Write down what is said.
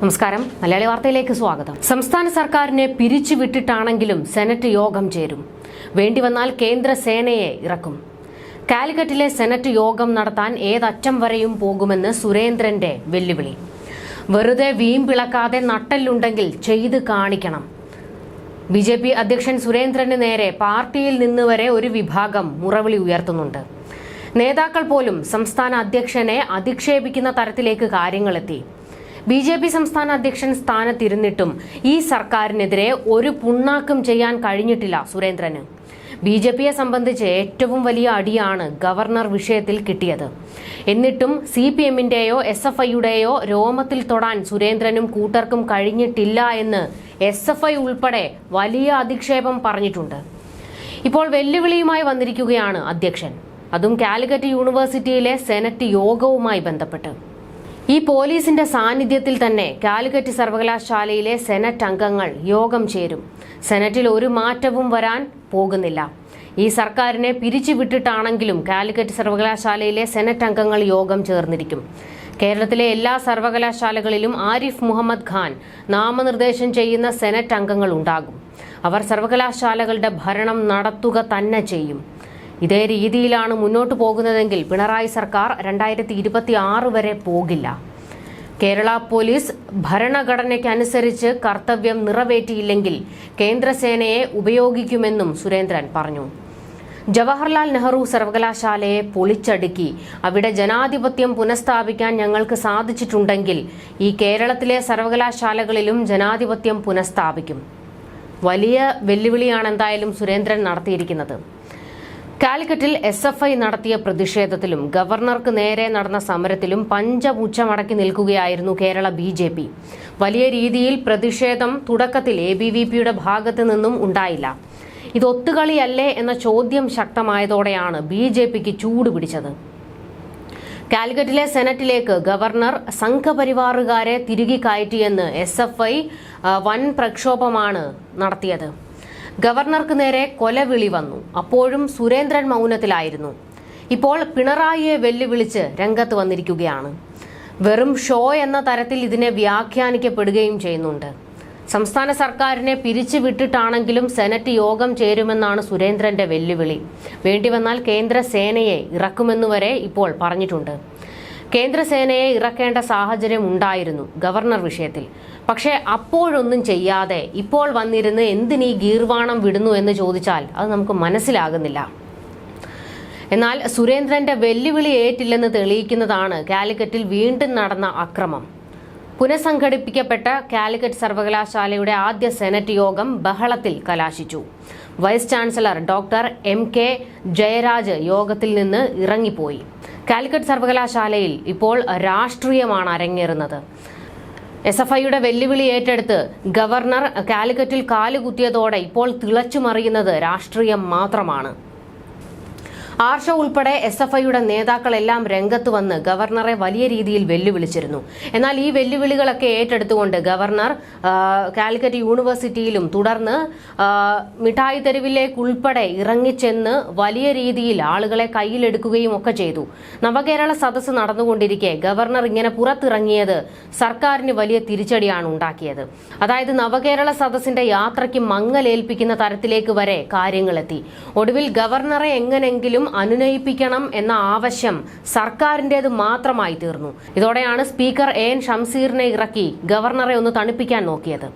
നമസ്കാരം. മലയാളി വാർത്തയിലേക്ക് സ്വാഗതം. സംസ്ഥാന സർക്കാരിനെ പിരിച്ചുവിട്ടിട്ടാണെങ്കിലും സെനറ്റ് യോഗം ചേരും. വേണ്ടിവന്നാൽ കേന്ദ്ര സേനയെ ഇറക്കും. കാലിക്കറ്റിലെ സെനറ്റ് യോഗം നടത്താൻ ഏതറ്റം വരെയും പോകുമെന്ന് സുരേന്ദ്രന്റെ വെല്ലുവിളി. വെറുതെ വീമ്പിളക്കാതെ നട്ടെല്ലുണ്ടെങ്കിൽ ചെയ്ത് കാണിക്കണം. BJP അധ്യക്ഷൻ സുരേന്ദ്രന് നേരെ പാർട്ടിയിൽ നിന്ന് വരെ ഒരു വിഭാഗം മുറവിളി ഉയർത്തുന്നുണ്ട്. നേതാക്കൾ പോലും സംസ്ഥാന അധ്യക്ഷനെ അധിക്ഷേപിക്കുന്ന തരത്തിലേക്ക് കാര്യങ്ങളെത്തി. BJP സംസ്ഥാന അധ്യക്ഷൻ സ്ഥാനത്തിരുന്നിട്ടും ഈ സർക്കാരിനെതിരെ ഒരു പുണ്ണാക്കും ചെയ്യാൻ കഴിഞ്ഞിട്ടില്ല സുരേന്ദ്രന്. BJPയെ സംബന്ധിച്ച് ഏറ്റവും വലിയ അടിയാണ് ഗവർണർ വിഷയത്തിൽ കിട്ടിയത്. എന്നിട്ടും CPMന്റെയോ SFIയുടെയോ രോമത്തിൽ തൊടാൻ സുരേന്ദ്രനും കൂട്ടർക്കും കഴിഞ്ഞിട്ടില്ല എന്ന് SFI ഉൾപ്പെടെ വലിയ അധിക്ഷേപം പറഞ്ഞിട്ടുണ്ട്. ഇപ്പോൾ വെല്ലുവിളിയുമായി വന്നിരിക്കുകയാണ് അധ്യക്ഷൻ, അതും കാലിക്കറ്റ് യൂണിവേഴ്സിറ്റിയിലെ സെനറ്റ് യോഗവുമായി ബന്ധപ്പെട്ട്. ഈ പോലീസിന്റെ സാന്നിധ്യത്തിൽ തന്നെ കാലിക്കറ്റ് സർവകലാശാലയിലെ സെനറ്റ് അംഗങ്ങൾ യോഗം ചേരും. സെനറ്റിൽ ഒരു മാറ്റവും വരാൻ പോകുന്നില്ല. ഈ സർക്കാരിനെ പിരിച്ചുവിട്ടിട്ടാണെങ്കിലും കാലിക്കറ്റ് സർവകലാശാലയിലെ സെനറ്റ് അംഗങ്ങൾ യോഗം ചേർന്നിരിക്കും. കേരളത്തിലെ എല്ലാ സർവകലാശാലകളിലും ആരിഫ് മുഹമ്മദ് ഖാൻ നാമനിർദ്ദേശം ചെയ്യുന്ന സെനറ്റ് അംഗങ്ങൾ ഉണ്ടാകും. അവർ സർവകലാശാലകളുടെ ഭരണം നടത്തുക തന്നെ ചെയ്യും. ഇതേ രീതിയിലാണ് മുന്നോട്ടു പോകുന്നതെങ്കിൽ പിണറായി സർക്കാർ 2026 വരെ പോകില്ല. കേരള പോലീസ് ഭരണഘടനയ്ക്കനുസരിച്ച് കർത്തവ്യം നിറവേറ്റിയില്ലെങ്കിൽ കേന്ദ്രസേനയെ ഉപയോഗിക്കുമെന്നും സുരേന്ദ്രൻ പറഞ്ഞു. ജവഹർലാൽ നെഹ്റു സർവകലാശാലയെ പൊളിച്ചടുക്കി അവിടെ ജനാധിപത്യം പുനഃസ്ഥാപിക്കാൻ ഞങ്ങൾക്ക് സാധിച്ചിട്ടുണ്ടെങ്കിൽ ഈ കേരളത്തിലെ സർവകലാശാലകളിലും ജനാധിപത്യം പുനഃസ്ഥാപിക്കും. വലിയ വെല്ലുവിളിയാണ് എന്തായാലും സുരേന്ദ്രൻ നടത്തിയിരിക്കുന്നത്. കാലിക്കറ്റിൽ SFI നടത്തിയ പ്രതിഷേധത്തിലും ഗവർണർക്ക് നേരെ നടന്ന സമരത്തിലും പഞ്ചമുച്ചമടക്കി നിൽക്കുകയായിരുന്നു കേരള BJP. വലിയ രീതിയിൽ പ്രതിഷേധം തുടക്കത്തിൽ ABVPയുടെ ഭാഗത്തു നിന്നും ഉണ്ടായില്ല. ഇത് ഒത്തുകളിയല്ലേ എന്ന ചോദ്യം ശക്തമായതോടെയാണ് BJPക്ക് ചൂട് പിടിച്ചത്. കാലിക്കറ്റിലെ സെനറ്റിലേക്ക് ഗവർണർ സംഘപരിവാറുകാരെ തിരികെ കയറ്റിയെന്ന് SFI വൻ പ്രക്ഷോഭമാണ് നടത്തിയത്. ഗവർണർക്ക് നേരെ കൊലവിളി വന്നു. അപ്പോഴും സുരേന്ദ്രൻ മൗനത്തിലായിരുന്നു. ഇപ്പോൾ പിണറായിയെ വെല്ലുവിളിച്ച് രംഗത്ത് വന്നിരിക്കുകയാണ്. വെറും ഷോ എന്ന തരത്തിൽ ഇതിനെ വ്യാഖ്യാനിക്കപ്പെടുകയും ചെയ്യുന്നുണ്ട്. സംസ്ഥാന സർക്കാരിനെ പിരിച്ചുവിട്ടിട്ടാണെങ്കിലും സെനറ്റ് യോഗം ചേരുമെന്നാണ് സുരേന്ദ്രന്റെ വെല്ലുവിളി. വേണ്ടിവന്നാൽ കേന്ദ്ര സേനയെ ഇറക്കുമെന്നുവരെ ഇപ്പോൾ പറഞ്ഞിട്ടുണ്ട്. കേന്ദ്രസേനയെ ഇറക്കേണ്ട സാഹചര്യം ഉണ്ടായിരുന്നു ഗവർണർ വിഷയത്തിൽ. പക്ഷേ അപ്പോഴൊന്നും ചെയ്യാതെ ഇപ്പോൾ വന്നിരുന്ന് എന്തിനീ ഗീർവാണം വിടുന്നു എന്ന് ചോദിച്ചാൽ അത് നമുക്ക് മനസ്സിലാകുന്നില്ല. എന്നാൽ സുരേന്ദ്രന്റെ വെല്ലുവിളി ഏറ്റില്ലെന്ന് തെളിയിക്കുന്നതാണ് കാലിക്കറ്റിൽ വീണ്ടും നടന്ന അക്രമം. പുനഃസംഘടിപ്പിക്കപ്പെട്ട കാലിക്കറ്റ് സർവകലാശാലയുടെ ആദ്യ സെനറ്റ് യോഗം ബഹളത്തിൽ കലാശിച്ചു. Vice chancellor doctor MK Jayaraj യോഗത്തിൽ നിന്ന് ഇറങ്ങിപ്പോയി. കാലിക്കറ്റ് സർവകലാശാലയിൽ ഇപ്പോൾ രാഷ്ട്രീയമാണ് അരങ്ങേറുന്നത്. SFIയുടെ വെല്ലുവിളി ഏറ്റെടുത്ത് ഗവർണർ കാലിക്കറ്റിൽ കാലുകുത്തിയതോടെ ഇപ്പോൾ തിളച്ചുമറിയുന്നത് രാഷ്ട്രീയം മാത്രമാണ്. ആർഷ ഉൾപ്പെടെ SFIയുടെ നേതാക്കളെല്ലാം രംഗത്ത് വന്ന് ഗവർണറെ വലിയ രീതിയിൽ വെല്ലുവിളിച്ചിരുന്നു. എന്നാൽ ഈ വെല്ലുവിളികളൊക്കെ ഏറ്റെടുത്തുകൊണ്ട് ഗവർണർ കാലിക്കറ്റ് യൂണിവേഴ്സിറ്റിയിലും തുടർന്ന് മിഠായി തെരുവിലേക്കുൾപ്പെടെ ഇറങ്ങിച്ചെന്ന് വലിയ രീതിയിൽ ആളുകളെ കയ്യിലെടുക്കുകയും ഒക്കെ ചെയ്തു. നവകേരള സദസ്സ് നടന്നുകൊണ്ടിരിക്കെ ഗവർണർ ഇങ്ങനെ പുറത്തിറങ്ങിയത് സർക്കാരിന് വലിയ തിരിച്ചടിയാണ് ഉണ്ടാക്കിയത്. അതായത് നവകേരള സദസ്സിന്റെ യാത്രയ്ക്ക് മങ്ങലേൽപ്പിക്കുന്ന തരത്തിലേക്ക് വരെ കാര്യങ്ങളെത്തി. ഒടുവിൽ ഗവർണറെ എങ്ങനെങ്കിലും അനുനയിപ്പിക്കണം എന്ന ആവശ്യം സർക്കാരിന്റേത് മാത്രമായി തീർന്നു. ഇതോടെയാണ് സ്പീക്കർ AN ഷംസീറിനെ ഇറക്കി ഗവർണറെ ഒന്ന് തണുപ്പിക്കാൻ നോക്കിയത്.